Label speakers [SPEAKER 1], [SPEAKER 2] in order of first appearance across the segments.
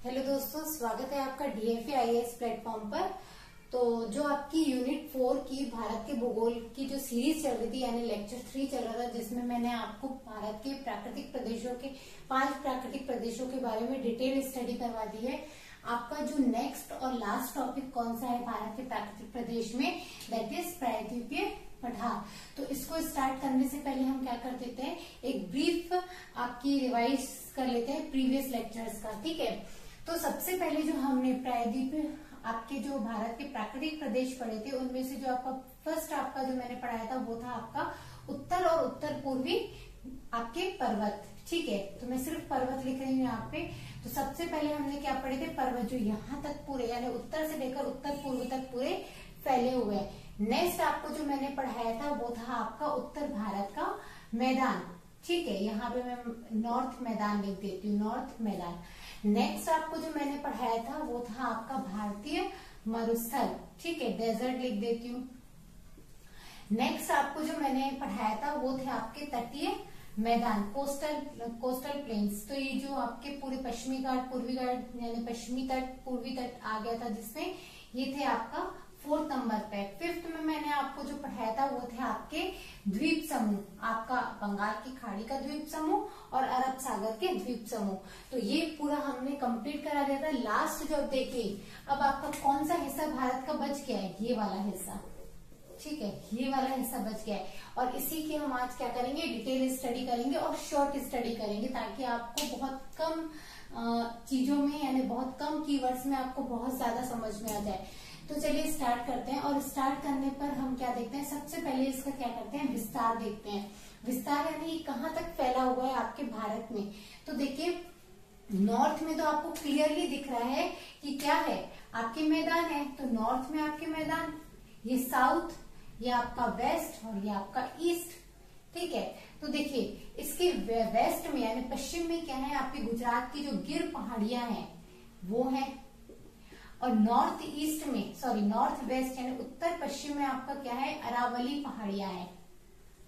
[SPEAKER 1] Hello दोस्तों, स्वागत है आपका डीएफए आईएएस प्लेटफॉर्म पर। तो जो आपकी यूनिट 4 की भारत के भूगोल की जो सीरीज चल रही थी यानी लेक्चर 3 चल रहा था, जिसमें मैंने आपको भारत के प्राकृतिक प्रदेशों के 5 प्राकृतिक प्रदेशों के बारे में डिटेल स्टडी करवा दी है। आपका जो नेक्स्ट और लास्ट टॉपिक कौन सा है भारत के प्राकृतिक प्रदेश में, दैट इज प्रायद्वीपीय पठार। तो इसको स्टार्ट करने से पहले हम क्या कर देते हैं, एक ब्रीफ आपकी रिवाइज कर लेते हैं प्रीवियस लेक्चर्स का। ठीक है, तो सबसे पहले जो हमने प्रायद्वीपीय आपके जो भारत के प्राकृतिक प्रदेश पढ़े थे, उनमें से जो आपका फर्स्ट आपका जो मैंने पढ़ाया था वो था आपका उत्तर और उत्तर पूर्वी आपके पर्वत। ठीक है, तो मैं सिर्फ पर्वत लिख रही हूँ यहाँ पे। तो सबसे पहले हमने क्या पढ़े थे, पर्वत जो यहाँ तक पूरे यानी उत्तर से लेकर उत्तर पूर्व तक पूरे फैले हुए हैं। नेक्स्ट आपको जो मैंने पढ़ाया था वो था आपका उत्तर भारत का मैदान। ठीक है, यहाँ पे मैं नॉर्थ मैदान लिख देती हूँ, नॉर्थ मैदान। नेक्स्ट आपको जो मैंने पढ़ाया था वो था आपका भारतीय मरुस्थल। ठीक है, डेजर्ट लिख देती हूँ। नेक्स्ट आपको जो मैंने पढ़ाया था वो थे आपके तटीय मैदान, कोस्टल प्लेन्स। तो ये जो आपके पूरे पश्चिमी घाट, पूर्वी घाट यानी पश्चिमी तट, पूर्वी तट आ गया था, जिसमें ये थे आपका 4th नंबर पे। 5th में मैंने आपको जो पढ़ाया था वो थे आपके द्वीप समूह, आपका बंगाल की खाड़ी का द्वीप समूह और अरब सागर के द्वीप समूह। तो ये पूरा हमने कंप्लीट करा दिया था। लास्ट जब देखिए, अब आपका कौन सा हिस्सा भारत का बच गया है, ये वाला हिस्सा। ठीक है, ये वाला हिस्सा बच गया है और इसी की हम आज क्या करेंगे, डिटेल स्टडी करेंगे और शॉर्ट स्टडी करेंगे, ताकि आपको बहुत कम चीजों में यानी बहुत कम कीवर्ड्स में आपको बहुत ज्यादा समझ में आ जाए। तो चलिए स्टार्ट करते हैं। और स्टार्ट करने पर हम क्या देखते हैं, सबसे पहले इसका क्या करते हैं, विस्तार देखते हैं। विस्तार यानी कहाँ तक फैला हुआ है आपके भारत में। तो देखिए, नॉर्थ में तो आपको क्लियरली दिख रहा है कि क्या है, आपके मैदान है। तो नॉर्थ में आपके मैदान, ये साउथ, ये आपका वेस्ट और ये आपका ईस्ट। ठीक है, तो देखिए इसके वेस्ट में यानी पश्चिम में क्या है, आपके गुजरात की जो गिर पहाड़ियां हैं वो है। और नॉर्थ ईस्ट में, सॉरी नॉर्थ वेस्ट यानी उत्तर पश्चिम में आपका क्या है, अरावली पहाड़ियां हैं।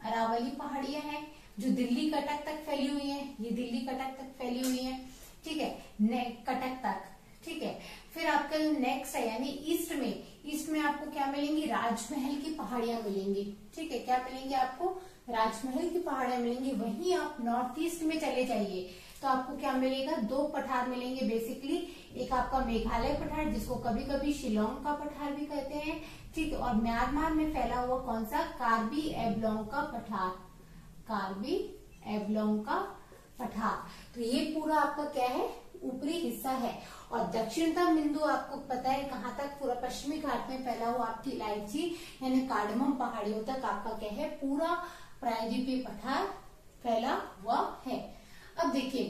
[SPEAKER 1] अरावली पहाड़ियां हैं जो दिल्ली कटक तक फैली हुई है, ये दिल्ली कटक तक फैली हुई है। ठीक है, कटक तक। ठीक है, फिर आपका जो नेक्स्ट है यानी ईस्ट में आपको क्या मिलेंगी, राजमहल की पहाड़ियां मिलेंगी। ठीक है, क्या मिलेंगी आपको, राजमहल की पहाड़ियां मिलेंगी। वहीं आप नॉर्थ ईस्ट में चले जाइए तो आपको क्या मिलेगा, 2 पठार मिलेंगे बेसिकली। एक आपका मेघालय पठार, जिसको कभी कभी शिलोंग का पठार भी कहते हैं। ठीक है, और म्यांमार में फैला हुआ कौन सा, कार्बी एब्लोंग का पठार, कार्बी एब्लोंग का पठार। तो ये पूरा आपका क्या है, ऊपरी हिस्सा है। और दक्षिणतम बिंदु आपको पता है कहाँ तक, पूरा पश्चिमी घाट में फैला हुआ आपकी इलायची यानी कार्डमम पहाड़ियों तक आपका क्या है, पूरा प्रायद्वीपीय पठार फैला हुआ है। अब देखिए,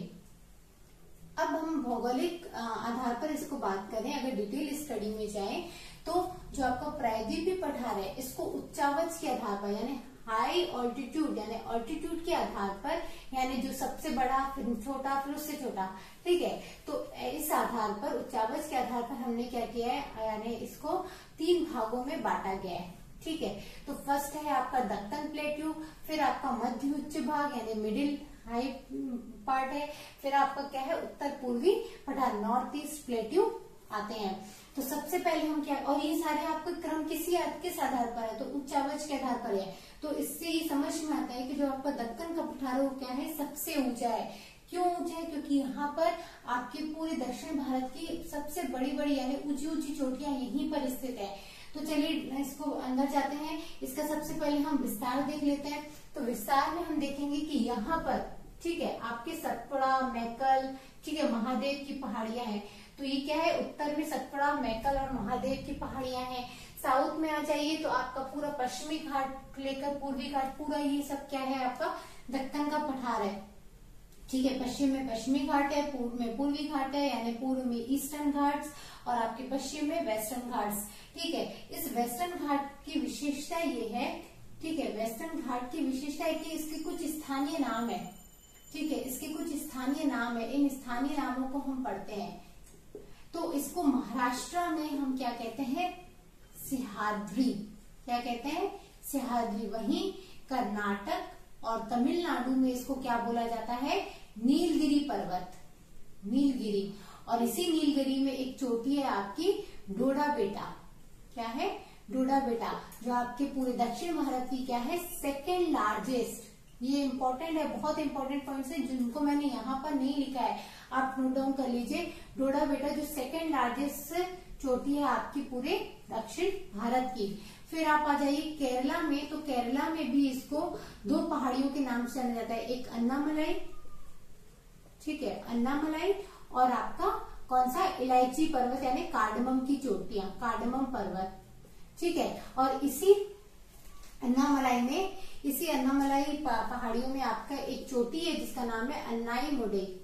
[SPEAKER 1] अब हम भौगोलिक आधार पर इसको बात करें, अगर डिटेल स्टडी में जाएं तो जो आपका प्रायद्वीपीय पठार है, इसको उच्चावच के आधार पर यानी हाई ऑल्टीट्यूड यानी ऑल्टीट्यूड के आधार पर, यानी जो सबसे बड़ा फिर छोटा फिर उससे छोटा। ठीक है, तो इस आधार पर, उच्चावच के आधार पर हमने क्या किया है, यानी इसको 3 भागों में बांटा गया है। ठीक है, तो फर्स्ट है आपका दक्कन प्लेट्यू, फिर आपका मध्य उच्च भाग यानी मिडिल हाई पार्ट है, फिर आपका क्या है, उत्तर पूर्वी पठार, नॉर्थ ईस्ट प्लेट्यू आते हैं। तो सबसे पहले हम क्या, और ये सारे आपको क्रम किस आधार पर है, तो उच्चावच के आधार पर है। तो इससे ये समझ में आता है कि जो आपका दक्कन का पठार है वो क्या है, सबसे ऊंचा है। क्यों ऊंचा है, क्योंकि यहाँ पर आपके पूरे दक्षिण भारत की सबसे बड़ी यानी ऊंची चोटियां यहीं पर स्थित है। तो चलिए इसको अंदर जाते हैं। इसका सबसे पहले हम विस्तार देख लेते हैं। तो विस्तार में हम देखेंगे कि यहाँ पर, ठीक है, आपके सतपुड़ा, मैकल, ठीक है, महादेव की पहाड़ियां हैं। तो ये क्या है, उत्तर में सतपुड़ा, मैकल और महादेव की पहाड़ियां हैं। साउथ में आ जाइए तो आपका पूरा पश्चिमी घाट लेकर पूर्वी घाट, पूरा ये सब क्या है, आपका दक्कन का पठार है। ठीक है, पश्चिम में पश्चिमी घाट है, पूर्व में पूर्वी घाट है यानी पूर्व में ईस्टर्न घाट्स और आपके पश्चिम में वेस्टर्न घाट्स। ठीक है, इस वेस्टर्न घाट की विशेषता ये है, ठीक है, वेस्टर्न घाट की विशेषता है कि इसके कुछ स्थानीय नाम है। ठीक है, इसके कुछ स्थानीय नाम है, इन स्थानीय नामों को हम पढ़ते हैं। तो इसको महाराष्ट्र में हम क्या कहते हैं, सिंहाद्री, क्या कहते हैं, सिंहाद्री। वहीं कर्नाटक और तमिलनाडु में इसको क्या बोला जाता है, नीलगिरी पर्वत, नीलगिरी। और इसी नीलगिरी में एक चोटी है आपकी डोडा बेटा। क्या है? डोडा बेटा, जो आपके पूरे दक्षिण भारत की क्या है, सेकेंड लार्जेस्ट। ये इंपॉर्टेंट है, बहुत इंपॉर्टेंट पॉइंट्स है जिनको मैंने यहाँ पर नहीं लिखा है, आप नोट डाउन कर लीजिए। डोडा बेटा जो सेकेंड लार्जेस्ट चोटी है आपकी पूरे दक्षिण भारत की। फिर आप आ जाइए केरला में, तो केरला में भी इसको दो पहाड़ियों के नाम से जाना जाता है, एक अन्नामलाई, ठीक है, अन्नामलाई, और आपका कौन सा, इलायची पर्वत यानी कार्डमम की चोटियां, कार्डमम पर्वत, ठीक है। और इसी अन्नामलाई पहाड़ियों में आपका एक चोटी है जिसका नाम है अन्नाईमुडी।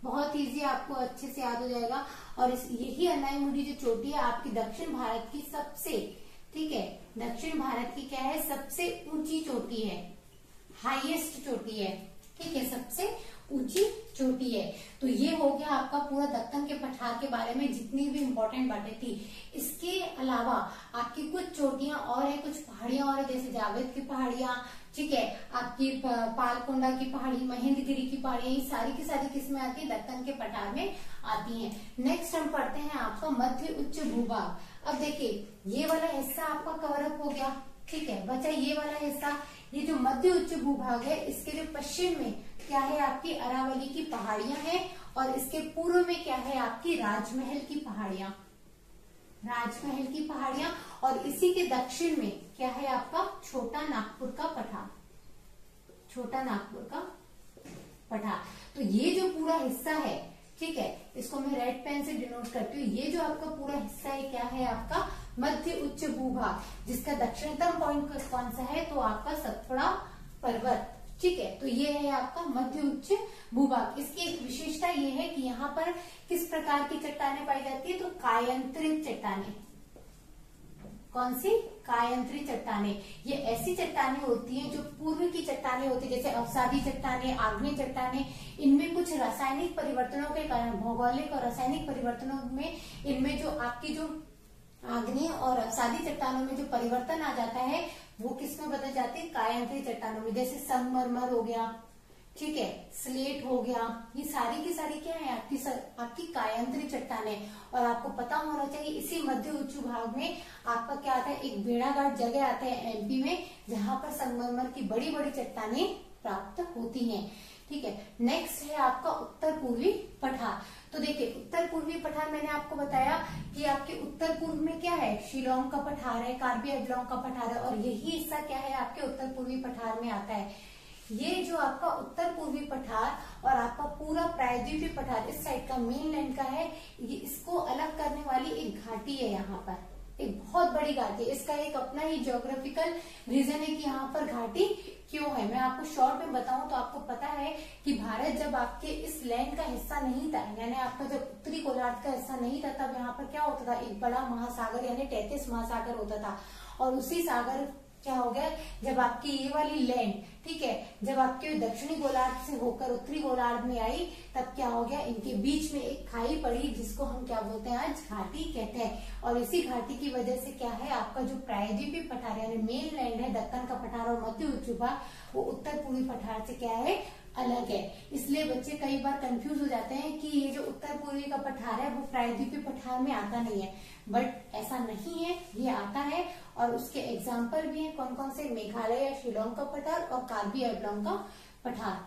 [SPEAKER 1] बहुत इजी, आपको अच्छे से याद हो जाएगा। और यही अन्नाईमुडी जो चोटी है आपकी दक्षिण भारत की सबसे, ठीक है, दक्षिण भारत की क्या है, सबसे ऊंची चोटी है, हाईएस्ट चोटी है, ठीक है, सबसे ऊंची चोटी है। तो ये हो गया आपका पूरा दक्कन के पठार के बारे में जितनी भी इम्पोर्टेंट बातें थी। इसके अलावा आपकी कुछ चोटियां और है, कुछ पहाड़ियां और है, जैसे जावेद की पहाड़ियां, ठीक है, आपकी पालकोंडा की पहाड़ी, महेंद्रगिरी की पहाड़ियां, ये सारी की सारी किस्में आती है दक्कन के पठार में आती हैं। नेक्स्ट हम पढ़ते हैं आपका मध्य उच्च भूभाग। अब देखिए ये वाला हिस्सा आपका कवरअप हो गया, ठीक है, बचा ये वाला हिस्सा। ये जो मध्य उच्च भूभाग है इसके जो पश्चिम में क्या है, आपकी अरावली की पहाड़ियां हैं, और इसके पूर्व में क्या है, आपकी राजमहल की पहाड़ियां, राजमहल की पहाड़ियां, और इसी के दक्षिण में क्या है आपका छोटा नागपुर का पठार, छोटा नागपुर का पठार। तो ये जो पूरा हिस्सा है, ठीक है, इसको मैं रेड पेन से डिनोट करती हूँ। ये जो आपका पूरा हिस्सा है क्या है, आपका मध्य उच्च भूभाग, जिसका दक्षिणतम पॉइंट कौन सा है, तो आपका सतपुड़ा पर्वत, ठीक है। तो ये है आपका मध्य उच्च भूभाग। इसकी एक विशेषता ये है कि यहाँ पर किस प्रकार की चट्टानें पाई जाती है, तो कायांतरित चट्टानें। कौन सी? कायांतरित चट्टानें। ये ऐसी चट्टानें होती हैं जो पूर्व की चट्टानें होती है, जैसे अवसादी चट्टानें, आग्नेय चट्टानें, इनमें कुछ रासायनिक परिवर्तनों के कारण, भौगोलिक और रासायनिक परिवर्तनों में, इनमें जो आपकी जो आग्नेय और अवसादी चट्टानों में जो परिवर्तन आ जाता है वो किसमें बदल जाती है, कायांतरित चट्टानों में। जैसे संगमरमर हो गया, ठीक है, स्लेट हो गया, ये सारी की सारी क्या है, आपकी कायांतरित चट्टानें। और आपको पता होना चाहिए इसी मध्य उच्च भाग में आपका क्या आता है, एक बेड़ाघाट जगह आता है एमपी में, जहां पर संगमरमर की बड़ी बड़ी चट्टानें प्राप्त होती हैं, ठीक है। नेक्स्ट है आपका उत्तर पूर्वी पठार। तो देखिए उत्तर पूर्वी पठार मैंने आपको बताया कि आपके उत्तर पूर्व में क्या है, शिलोंग का पठार है, कार्बी एंगलोंग का पठार है, और यही हिस्सा क्या है आपके उत्तर पूर्वी पठार में आता है। ये जो आपका उत्तर पूर्वी पठार और आपका पूरा प्रायद्वीपीय पठार इस साइड का मेन लैंड का है, ये इसको अलग करने वाली एक घाटी है, यहाँ पर एक बहुत बड़ी घाटी है। इसका एक अपना ही ज्योग्राफिकल रीजन है कि यहाँ पर घाटी क्यों है। मैं आपको शॉर्ट में बताऊं तो आपको पता है कि भारत जब आपके इस लैंड का हिस्सा नहीं था, यानी आपका जब उत्तरी गोलार्ध का हिस्सा नहीं था, तब यहाँ पर क्या होता था, एक बड़ा महासागर यानी तैतीस महासागर होता था। और उसी सागर क्या हो गया, जब आपकी ये वाली लैंड, ठीक है, जब आपके दक्षिणी गोलार्ध से होकर उत्तरी गोलार्ध में आई, तब क्या हो गया, इनके बीच में एक खाई पड़ी जिसको हम क्या बोलते हैं, आज घाटी कहते हैं। और इसी घाटी की वजह से क्या है, आपका जो प्रायद्वीपीय पठार यानी मेन लैंड है, दक्कन का पठार और मध्य उच्च भाग, वो उत्तर पूर्वी पठार से क्या है, अलग है। इसलिए बच्चे कई बार कंफ्यूज हो जाते हैं कि ये जो उत्तर पूर्वी का पठार है वो प्रायद्वीपीय पठार में आता नहीं है, बट ऐसा नहीं है, ये आता है। और उसके एग्जाम्पल भी हैं, कौन कौन से, मेघालय या शिलोंग का पठार और कार्बी एंगलोंग का पठार,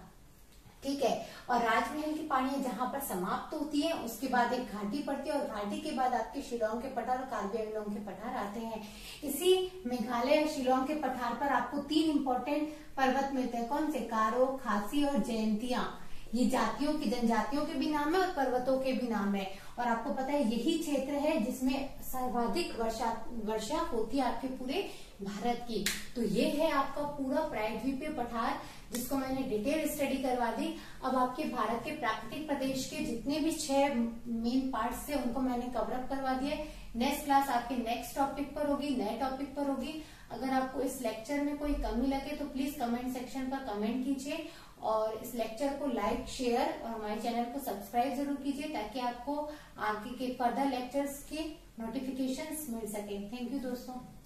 [SPEAKER 1] ठीक है। और राजमहल की पहाड़ियां जहां पर समाप्त होती है, उसके बाद एक घाटी पड़ती है, और घाटी के बाद आपके शिलोंग के पठार और कार्बी एंगलोंग के पठार आते हैं। इसी मेघालय और शिलोंग के पठार पर आपको 3 इंपॉर्टेंट पर्वत मिलते हैं, कौन से, गारो, खासी और जयंतिया। ये जातियों की, जनजातियों के भी नाम है और पर्वतों के भी नाम है। और आपको पता है यही क्षेत्र है जिसमें सर्वाधिक वर्षा होती है आपके पूरे भारत की। तो ये है आपका पूरा प्रायद्वीपीय पठार जिसको मैंने डिटेल स्टडी करवा दी। अब आपके भारत के प्राकृतिक प्रदेश के जितने भी 6 मेन पार्ट्स थे उनको मैंने कवर अप करवा दिए। नेक्स्ट क्लास आपके नेक्स्ट टॉपिक पर होगी, नए टॉपिक पर होगी। अगर आपको इस लेक्चर में कोई कमी लगे तो प्लीज कमेंट सेक्शन पर कमेंट कीजिए, और इस लेक्चर को लाइक, शेयर और हमारे चैनल को सब्सक्राइब जरूर कीजिए ताकि आपको आगे के फर्दर लेक्चर्स के नोटिफिकेशंस मिल सके। थैंक यू दोस्तों।